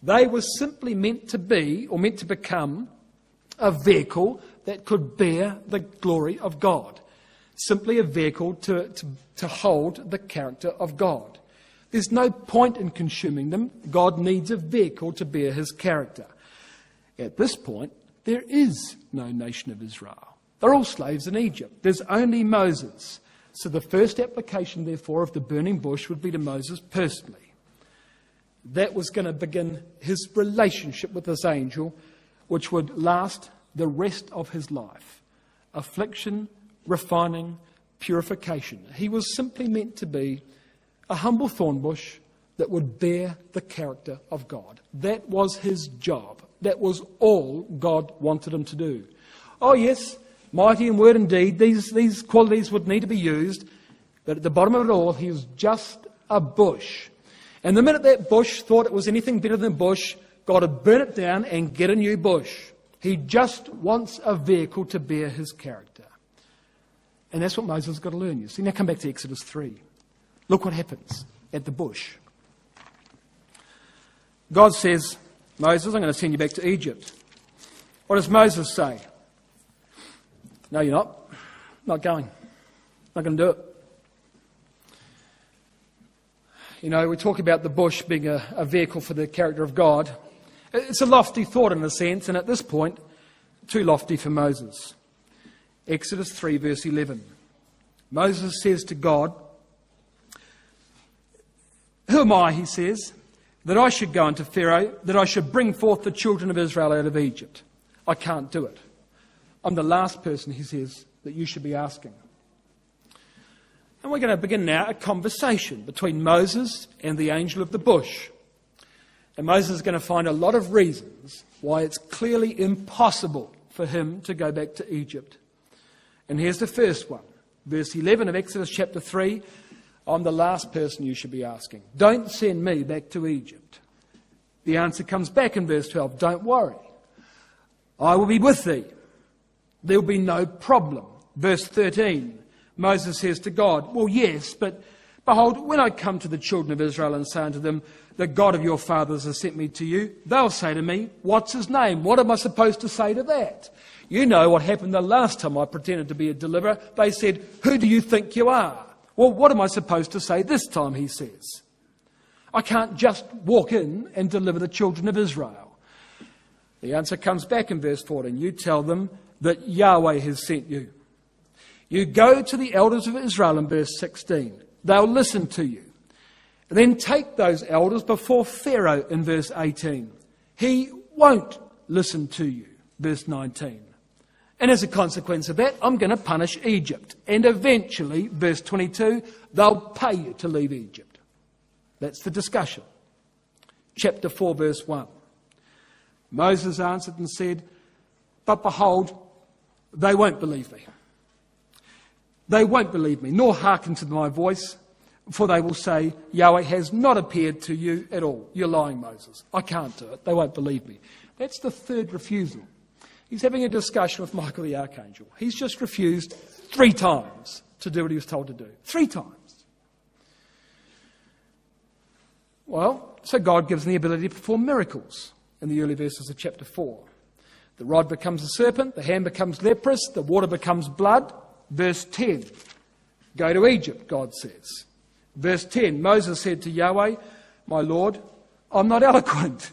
They were simply meant to be, or meant to become, a vehicle that could bear the glory of God. Simply a vehicle to hold the character of God. There's no point in consuming them. God needs a vehicle to bear his character. At this point, there is no nation of Israel. They're all slaves in Egypt. There's only Moses. So the first application, therefore, of the burning bush would be to Moses personally. That was going to begin his relationship with this angel, which would last the rest of his life. Affliction, refining, purification. He was simply meant to be a humble thorn bush that would bear the character of God. That was his job. That was all God wanted him to do. Oh yes, mighty in word and deed, these qualities would need to be used, but at the bottom of it all, he was just a bush. And the minute that bush thought it was anything better than bush, God would burn it down and get a new bush. He just wants a vehicle to bear his character. And that's what Moses has got to learn, you see. Now come back to Exodus 3. Look what happens at the bush. God says, Moses, I'm going to send you back to Egypt. What does Moses say? No, you're not. Not going. Not going to do it. You know, we talk about the bush being a vehicle for the character of God. It's a lofty thought in a sense, and at this point, too lofty for Moses. Exodus 3, verse 11. Moses says to God, who am I, he says, that I should go unto Pharaoh, that I should bring forth the children of Israel out of Egypt? I can't do it. I'm the last person, he says, that you should be asking. And we're going to begin now a conversation between Moses and the angel of the bush. And Moses is going to find a lot of reasons why it's clearly impossible for him to go back to Egypt. And here's the first one. Verse 11 of Exodus chapter 3. I'm the last person you should be asking. Don't send me back to Egypt. The answer comes back in verse 12. Don't worry. I will be with thee. There will be no problem. Verse 13. Moses says to God, well, yes, but behold, when I come to the children of Israel and say unto them, the God of your fathers has sent me to you, they'll say to me, what's his name? What am I supposed to say to that? You know what happened the last time I pretended to be a deliverer. They said, who do you think you are? Well, what am I supposed to say this time, he says. I can't just walk in and deliver the children of Israel. The answer comes back in verse 14. You tell them that Yahweh has sent you. You go to the elders of Israel in verse 16. They'll listen to you. And then take those elders before Pharaoh in verse 18. He won't listen to you. Verse 19. And as a consequence of that, I'm going to punish Egypt. And eventually, verse 22, they'll pay you to leave Egypt. That's the discussion. Chapter 4, verse 1. Moses answered and said, but behold, they won't believe me. They won't believe me, nor hearken to my voice, for they will say, Yahweh has not appeared to you at all. You're lying, Moses. I can't do it. They won't believe me. That's the third refusal. He's having a discussion with Michael the Archangel. He's just refused 3 times to do what he was told to do. 3 times. Well, so God gives him the ability to perform miracles in the early verses of chapter 4. The rod becomes a serpent, the hand becomes leprous, the water becomes blood. Verse 10, go to Egypt, God says. Verse 10, Moses said to Yahweh, my Lord, I'm not eloquent.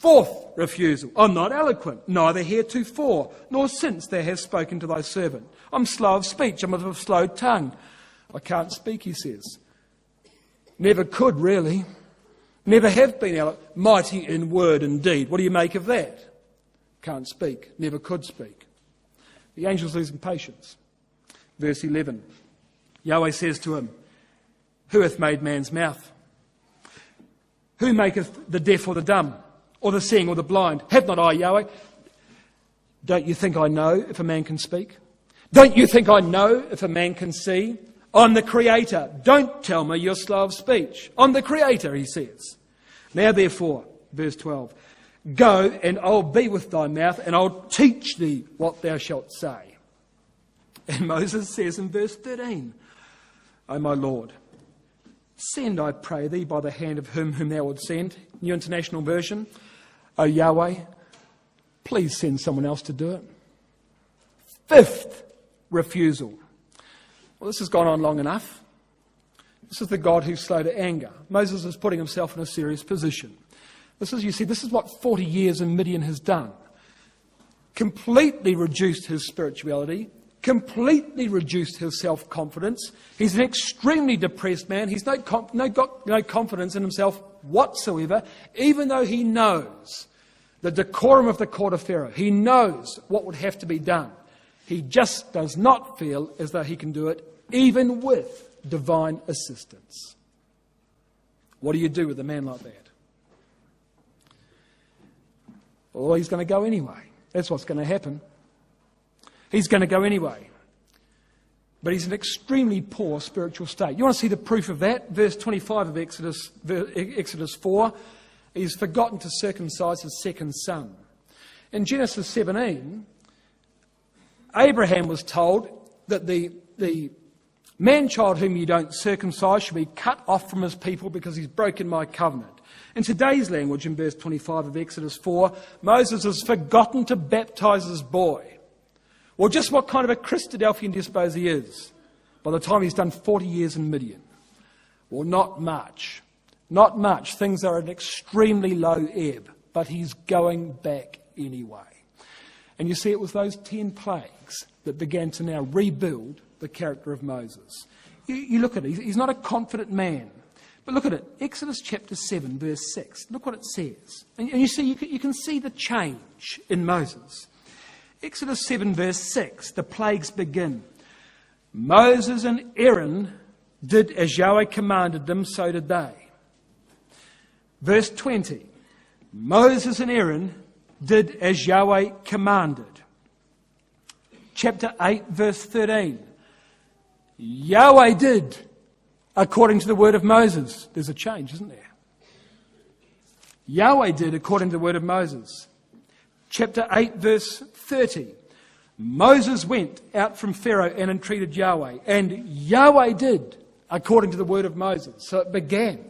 4th refusal, I'm not eloquent, neither heretofore, nor since thou hast spoken to thy servant. I'm slow of speech, I'm of a slow tongue. I can't speak, he says. Never could, really. Never have been mighty in word and deed. What do you make of that? Can't speak, never could speak. The angel's losing patience. Verse 11. Yahweh says to him, who hath made man's mouth? Who maketh the deaf or the dumb, or the seeing or the blind? Have not I, Yahweh? Don't you think I know if a man can speak? Don't you think I know if a man can see? I'm the Creator. Don't tell me you're slow of speech. I'm the Creator, he says. Now therefore, verse 12, go and I'll be with thy mouth and I'll teach thee what thou shalt say. And Moses says in verse 13, O my Lord, send, I pray thee, by the hand of him whom thou wilt send. New International Version. O Yahweh, please send someone else to do it. Fifth refusal. Well, this has gone on long enough. This is the God who's slow to anger. Moses is putting himself in a serious position. This is what 40 years in Midian has done. Completely reduced his spirituality, completely reduced his self-confidence. He's an extremely depressed man. He's got no confidence in himself whatsoever, even though he knows the decorum of the court of Pharaoh. He knows what would have to be done. He just does not feel as though he can do it, even with divine assistance. What do you do with a man like that? Well, he's going to go anyway. That's what's going to happen. He's going to go anyway. But he's in an extremely poor spiritual state. You want to see the proof of that? Verse 25 of Exodus 4. He's forgotten to circumcise his second son. In Genesis 17, Abraham was told that the man-child whom you don't circumcise should be cut off from his people because he's broken my covenant. In today's language, in verse 25 of Exodus 4, Moses has forgotten to baptize his boy. Well, just what kind of a Christadelphian do you suppose he is by the time he's done 40 years in Midian? Well, not much. Not much. Things are at an extremely low ebb, but he's going back anyway. And you see, it was those 10 plagues that began to now rebuild the character of Moses. You look at it. He's not a confident man. But look at it. Exodus chapter 7, verse 6. Look what it says. And you see, you can see the change in Moses. Exodus 7, verse 6. The plagues begin. Moses and Aaron did as Yahweh commanded them, so did they. Verse 20. Moses and Aaron did as Yahweh commanded. Chapter 8, verse 13. Yahweh did according to the word of Moses. There's a change, isn't there? Yahweh did according to the word of Moses. Chapter 8, verse 30. Moses went out from Pharaoh and entreated Yahweh. And Yahweh did according to the word of Moses. So it began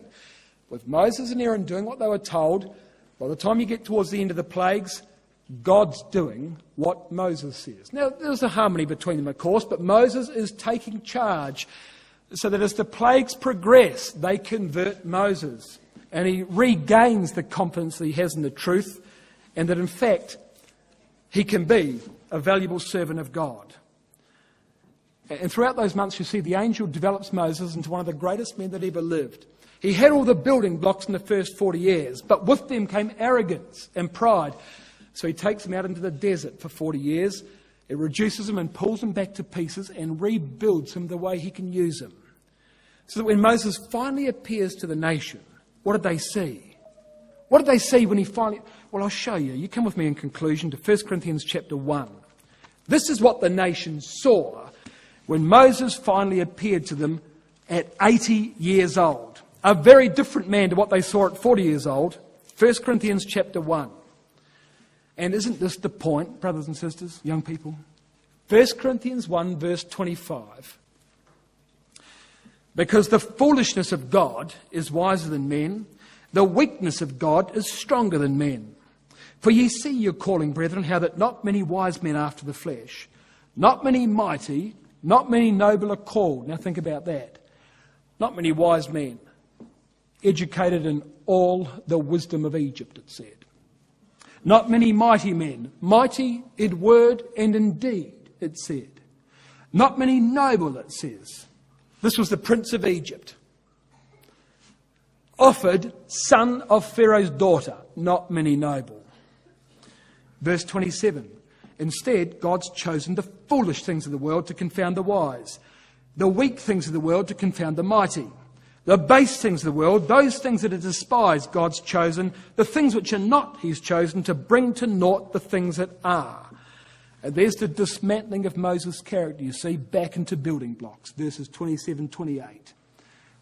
with Moses and Aaron doing what they were told. By the time you get towards the end of the plagues, God's doing what Moses says. Now, there's a harmony between them, of course, but Moses is taking charge so that as the plagues progress, they convert Moses. And he regains the confidence that he has in the truth, and that, in fact, he can be a valuable servant of God. And throughout those months, you see, the angel develops Moses into one of the greatest men that ever lived. He had all the building blocks in the first 40 years, but with them came arrogance and pride. So he takes him out into the desert for 40 years. It reduces him and pulls him back to pieces and rebuilds him the way he can use him. So that when Moses finally appears to the nation, what did they see? What did they see when he finally... Well, I'll show you. You come with me in conclusion to 1 Corinthians chapter 1. This is what the nation saw when Moses finally appeared to them at 80 years old. A very different man to what they saw at 40 years old. 1 Corinthians chapter 1. And isn't this the point, brothers and sisters, young people? 1 Corinthians 1, verse 25. Because the foolishness of God is wiser than men, the weakness of God is stronger than men. For ye see your calling, brethren, how that not many wise men after the flesh, not many mighty, not many noble are called. Now think about that. Not many wise men, educated in all the wisdom of Egypt, it said. Not many mighty men, mighty in word and in deed, it said. Not many noble, it says. This was the prince of Egypt. Offered, son of Pharaoh's daughter, not many noble. Verse 27. Instead, God's chosen the foolish things of the world to confound the wise, the weak things of the world to confound the mighty. The base things of the world, those things that are despised, God's chosen. The things which are not, He's chosen to bring to naught the things that are. And there's the dismantling of Moses' character, you see, back into building blocks. Verses 27, 28.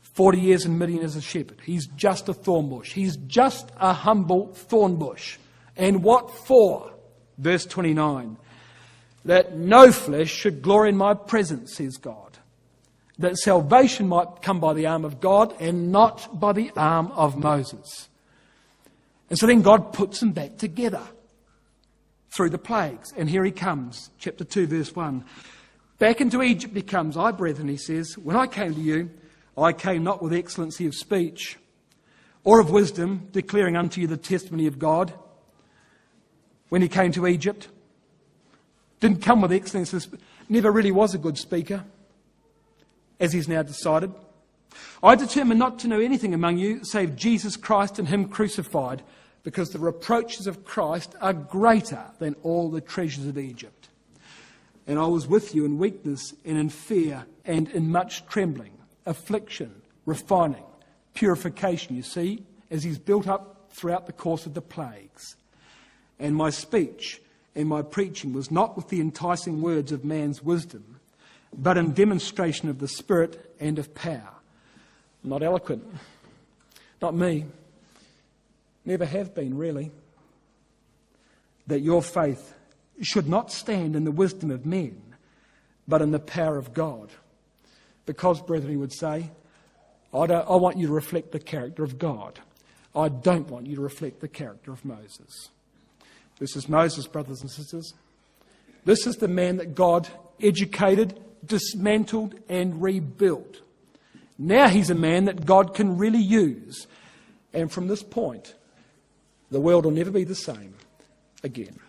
40 years in Midian as a shepherd. He's just a thorn bush. He's just a humble thorn bush. And what for? Verse 29. that no flesh should glory in my presence, says God. That salvation might come by the arm of God and not by the arm of Moses. And so then God puts them back together through the plagues. And here he comes, chapter 2, verse 1. Back into Egypt he comes. I, brethren, he says, when I came to you, I came not with excellency of speech or of wisdom, declaring unto you the testimony of God. When he came to Egypt, didn't come with excellence of speech, never really was a good speaker, as he's now decided. I determined not to know anything among you save Jesus Christ and him crucified, because the reproaches of Christ are greater than all the treasures of Egypt. And I was with you in weakness and in fear and in much trembling, affliction, refining, purification, you see, as he's built up throughout the course of the plagues. And my speech and my preaching was not with the enticing words of man's wisdom, but in demonstration of the Spirit and of power. Not eloquent. Not me. Never have been, really. That your faith should not stand in the wisdom of men, but in the power of God. Because, brethren, he would say, I want you to reflect the character of God. I don't want you to reflect the character of Moses. This is Moses, brothers and sisters. This is the man that God educated, dismantled, and rebuilt. Now he's a man that God can really use. And from this point, the world will never be the same again.